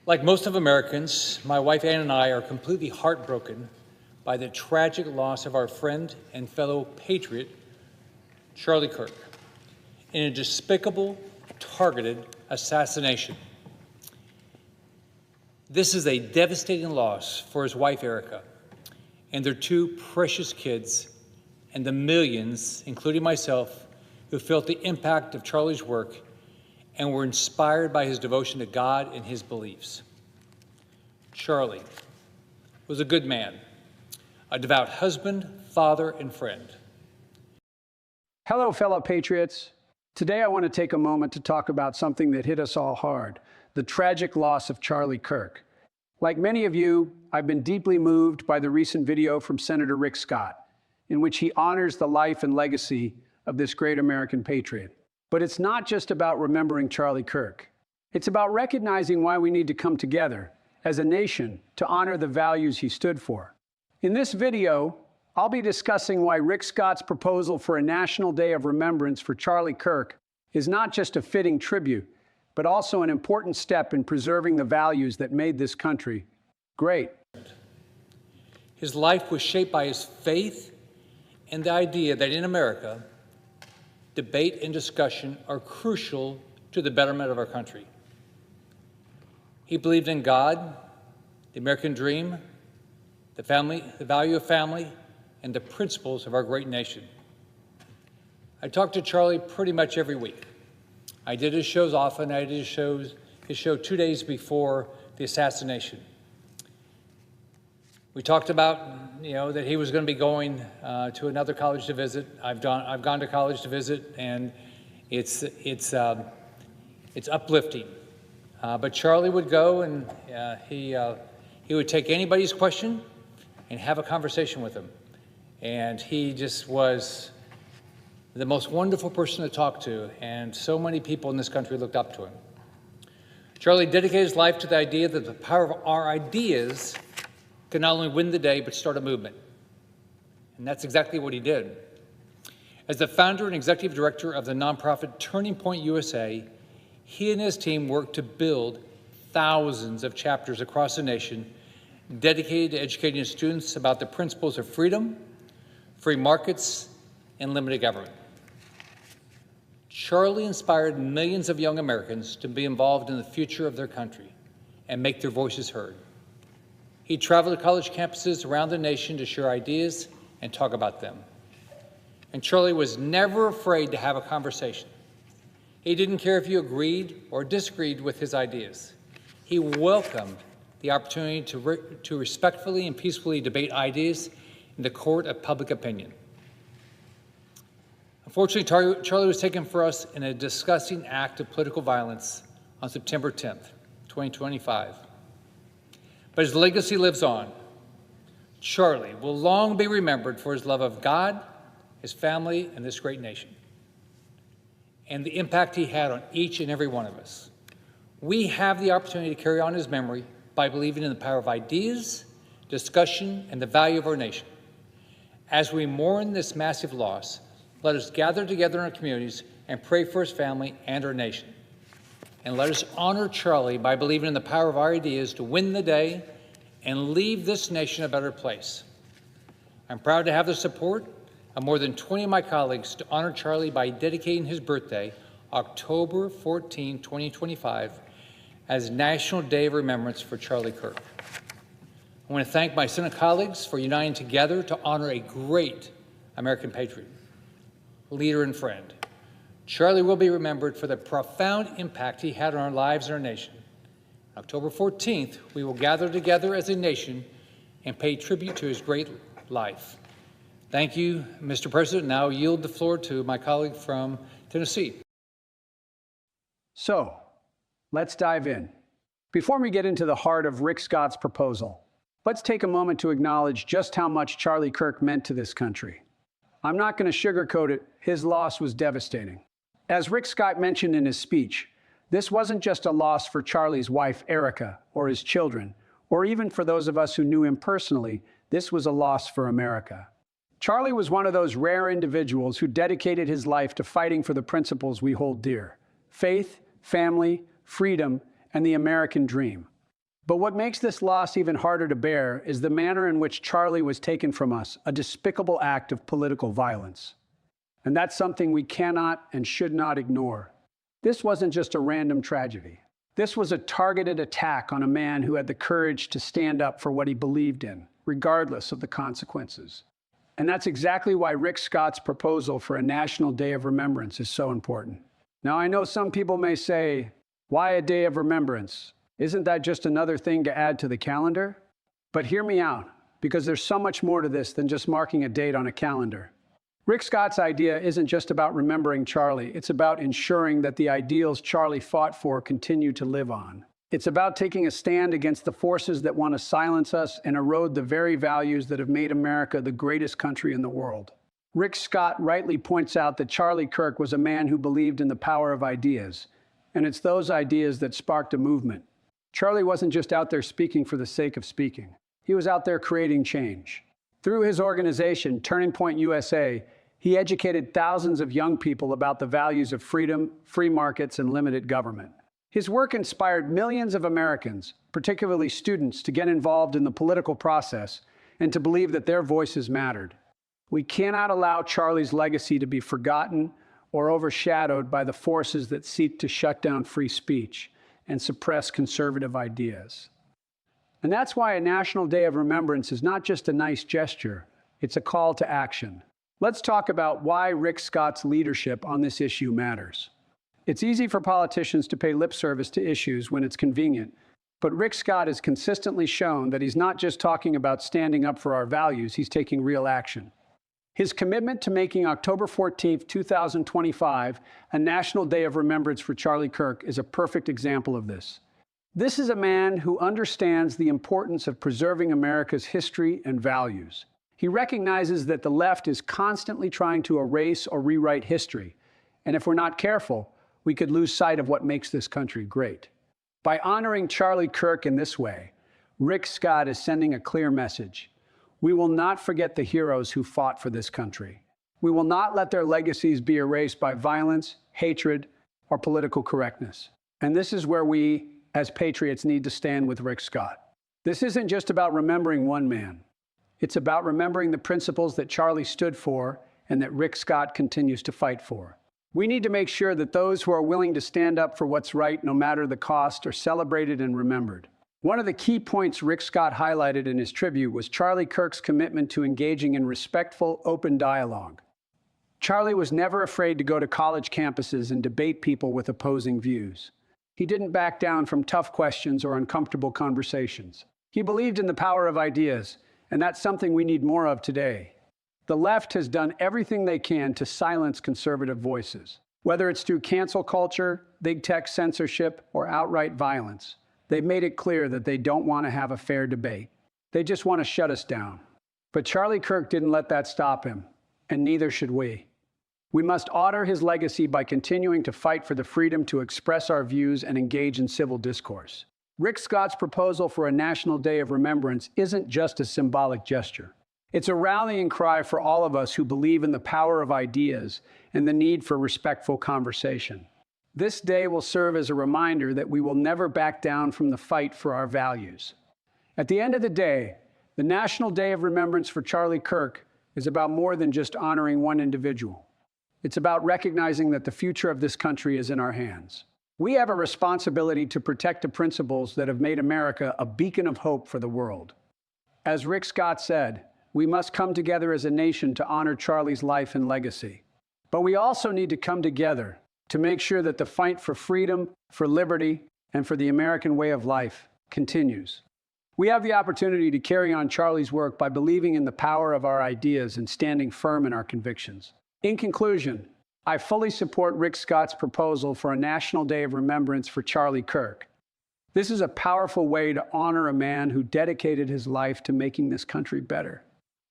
Like most of Americans, my wife Ann and I are completely heartbroken by the tragic loss of our friend and fellow patriot, Charlie Kirk, in a despicable, targeted assassination. This is a devastating loss for his wife, Erica, and their two precious kids, and the millions, including myself, who felt the impact of Charlie's work and were inspired by his devotion to God and his beliefs. Charlie was a good man, a devout husband, father, and friend. Hello, fellow patriots. Today I want to take a moment to talk about something that hit us all hard, the tragic loss of Charlie Kirk. Like many of you, I've been deeply moved by the recent video from Senator Rick Scott, in which he honors the life and legacy of this great American patriot. But it's not just about remembering Charlie Kirk. It's about recognizing why we need to come together as a nation to honor the values he stood for. In this video, I'll be discussing why Rick Scott's proposal for a National Day of Remembrance for Charlie Kirk is not just a fitting tribute, but also an important step in preserving the values that made this country great. His life was shaped by his faith and the idea that in America, debate and discussion are crucial to the betterment of our country. He believed in God, the American dream, the value of family, and the principles of our great nation. I talked to Charlie pretty much every week. I did his shows often. I did his show 2 days before the assassination. We talked about, that he was going to be going to another college to visit. I've gone to college to visit, and it's uplifting. But Charlie would go, and he would take anybody's question and have a conversation with them. And he just was the most wonderful person to talk to, and so many people in this country looked up to him. Charlie dedicated his life to the idea that the power of our ideas can not only win the day, but start a movement. And that's exactly what he did. As the founder and executive director of the nonprofit Turning Point USA, he and his team worked to build thousands of chapters across the nation dedicated to educating students about the principles of freedom, free markets, and limited government. Charlie inspired millions of young Americans to be involved in the future of their country and make their voices heard. He traveled to college campuses around the nation to share ideas and talk about them. And Charlie was never afraid to have a conversation. He didn't care if you agreed or disagreed with his ideas. He welcomed the opportunity to respectfully and peacefully debate ideas in the court of public opinion. Unfortunately, Charlie was taken from us in a disgusting act of political violence on September 10th, 2025. But his legacy lives on. Charlie will long be remembered for his love of God, his family, and this great nation, and the impact he had on each and every one of us. We have the opportunity to carry on his memory by believing in the power of ideas, discussion, and the value of our nation. As we mourn this massive loss, let us gather together in our communities and pray for his family and our nation. And let us honor Charlie by believing in the power of our ideas to win the day and leave this nation a better place. I'm proud to have the support of more than 20 of my colleagues to honor Charlie by dedicating his birthday, October 14, 2025, as National Day of Remembrance for Charlie Kirk. I want to thank my Senate colleagues for uniting together to honor a great American patriot, leader, and friend. Charlie will be remembered for the profound impact he had on our lives and our nation. October 14th, we will gather together as a nation and pay tribute to his great life. Thank you, Mr. President. Now I yield the floor to my colleague from Tennessee. So, let's dive in. Before we get into the heart of Rick Scott's proposal, let's take a moment to acknowledge just how much Charlie Kirk meant to this country. I'm not going to sugarcoat it, his loss was devastating. As Rick Scott mentioned in his speech, this wasn't just a loss for Charlie's wife, Erica, or his children, or even for those of us who knew him personally. This was a loss for America. Charlie was one of those rare individuals who dedicated his life to fighting for the principles we hold dear: faith, family, freedom, and the American dream. But what makes this loss even harder to bear is the manner in which Charlie was taken from us, a despicable act of political violence. And that's something we cannot and should not ignore. This wasn't just a random tragedy. This was a targeted attack on a man who had the courage to stand up for what he believed in, regardless of the consequences. And that's exactly why Rick Scott's proposal for a National Day of Remembrance is so important. Now, I know some people may say, why a Day of Remembrance? Isn't that just another thing to add to the calendar? But hear me out, because there's so much more to this than just marking a date on a calendar. Rick Scott's idea isn't just about remembering Charlie, it's about ensuring that the ideals Charlie fought for continue to live on. It's about taking a stand against the forces that want to silence us and erode the very values that have made America the greatest country in the world. Rick Scott rightly points out that Charlie Kirk was a man who believed in the power of ideas, and it's those ideas that sparked a movement. Charlie wasn't just out there speaking for the sake of speaking. He was out there creating change. Through his organization, Turning Point USA, he educated thousands of young people about the values of freedom, free markets, and limited government. His work inspired millions of Americans, particularly students, to get involved in the political process and to believe that their voices mattered. We cannot allow Charlie's legacy to be forgotten or overshadowed by the forces that seek to shut down free speech and suppress conservative ideas. And that's why a National Day of Remembrance is not just a nice gesture, it's a call to action. Let's talk about why Rick Scott's leadership on this issue matters. It's easy for politicians to pay lip service to issues when it's convenient, but Rick Scott has consistently shown that he's not just talking about standing up for our values, he's taking real action. His commitment to making October 14, 2025, a National Day of Remembrance for Charlie Kirk is a perfect example of this. This is a man who understands the importance of preserving America's history and values. He recognizes that the left is constantly trying to erase or rewrite history, and if we're not careful, we could lose sight of what makes this country great. By honoring Charlie Kirk in this way, Rick Scott is sending a clear message. We will not forget the heroes who fought for this country. We will not let their legacies be erased by violence, hatred, or political correctness. And this is where we, as patriots, need to stand with Rick Scott. This isn't just about remembering one man. It's about remembering the principles that Charlie stood for and that Rick Scott continues to fight for. We need to make sure that those who are willing to stand up for what's right, no matter the cost, are celebrated and remembered. One of the key points Rick Scott highlighted in his tribute was Charlie Kirk's commitment to engaging in respectful, open dialogue. Charlie was never afraid to go to college campuses and debate people with opposing views. He didn't back down from tough questions or uncomfortable conversations. He believed in the power of ideas, and that's something we need more of today. The left has done everything they can to silence conservative voices. Whether it's through cancel culture, big tech censorship, or outright violence, they've made it clear that they don't want to have a fair debate. They just want to shut us down. But Charlie Kirk didn't let that stop him, and neither should we. We must honor his legacy by continuing to fight for the freedom to express our views and engage in civil discourse. Rick Scott's proposal for a National Day of Remembrance isn't just a symbolic gesture. It's a rallying cry for all of us who believe in the power of ideas and the need for respectful conversation. This day will serve as a reminder that we will never back down from the fight for our values. At the end of the day, the National Day of Remembrance for Charlie Kirk is about more than just honoring one individual. It's about recognizing that the future of this country is in our hands. We have a responsibility to protect the principles that have made America a beacon of hope for the world. As Rick Scott said, we must come together as a nation to honor Charlie's life and legacy. But we also need to come together to make sure that the fight for freedom, for liberty, and for the American way of life continues. We have the opportunity to carry on Charlie's work by believing in the power of our ideas and standing firm in our convictions. In conclusion, I fully support Rick Scott's proposal for a National Day of Remembrance for Charlie Kirk. This is a powerful way to honor a man who dedicated his life to making this country better.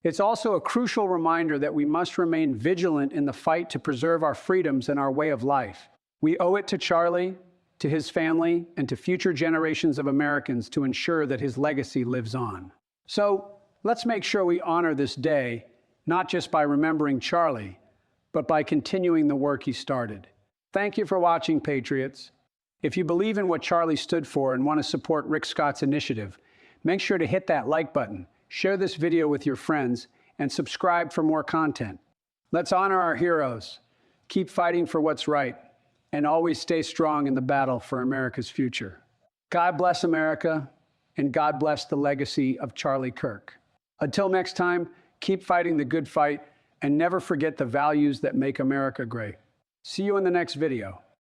It's also a crucial reminder that we must remain vigilant in the fight to preserve our freedoms and our way of life. We owe it to Charlie, to his family, and to future generations of Americans to ensure that his legacy lives on. So, let's make sure we honor this day, not just by remembering Charlie, but by continuing the work he started. Thank you for watching, Patriots. If you believe in what Charlie stood for and want to support Rick Scott's initiative, make sure to hit that like button, share this video with your friends, and subscribe for more content. Let's honor our heroes, keep fighting for what's right, and always stay strong in the battle for America's future. God bless America, and God bless the legacy of Charlie Kirk. Until next time, keep fighting the good fight, and never forget the values that make America great. See you in the next video.